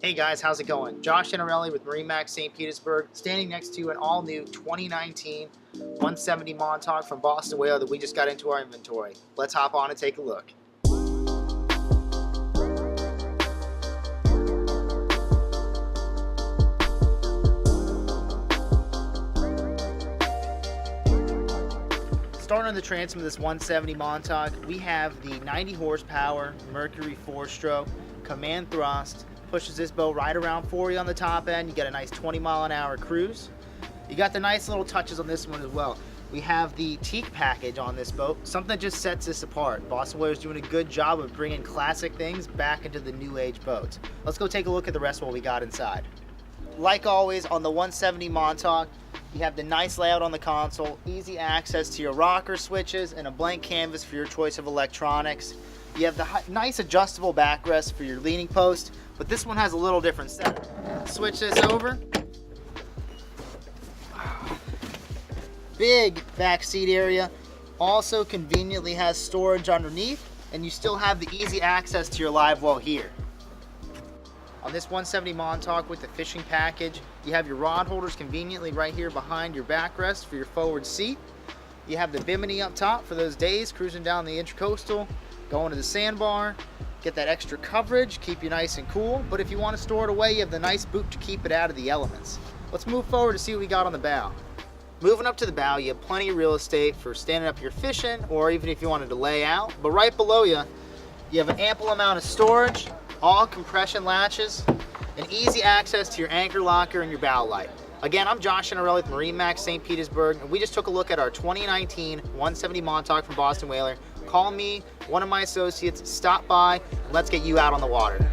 Hey guys, how's it going? Josh Anarelli with MarineMax St. Petersburg, standing next to an all-new 2019 170 Montauk from Boston Whaler that we just got into our inventory. Let's hop on and take a look. Starting on the transom of this 170 Montauk, we have the 90 horsepower Mercury 4-stroke command thrust. Pushes this boat right around 40 on the top end. You get a nice 20-mile-an-hour cruise. You got the nice little touches on this one as well. We have the teak package on this boat, something that just sets this apart. Boston Whaler's doing a good job of bringing classic things back into the new age boats. Let's go take a look at the rest of what we got inside. Like always on the 170 Montauk, you have the nice layout on the console, easy access to your rocker switches, and a blank canvas for your choice of electronics. You have the nice adjustable backrest for your leaning post, but this one has a little different setup. Switch this over. Big back seat area. Also conveniently has storage underneath, and you still have the easy access to your live well here. On this 170 Montauk with the fishing package, you have your rod holders conveniently right here behind your backrest for your forward seat. You have the bimini up top for those days cruising down the intracoastal, going to the sandbar. Get that extra coverage, keep you nice and cool, but if you want to store it away, you have the nice boot to keep it out of the elements. Let's move forward to see what we got on the bow. Moving up to the bow, you have plenty of real estate for standing up your fishing, or even if you wanted to lay out. But right below you, you have an ample amount of storage, all compression latches, and easy access to your anchor locker and your bow light. Again, I'm Josh Anarelli with MarineMax St. Petersburg, and we just took a look at our 2019 170 Montauk from Boston Whaler. Call me, one of my associates, stop by, and let's get you out on the water.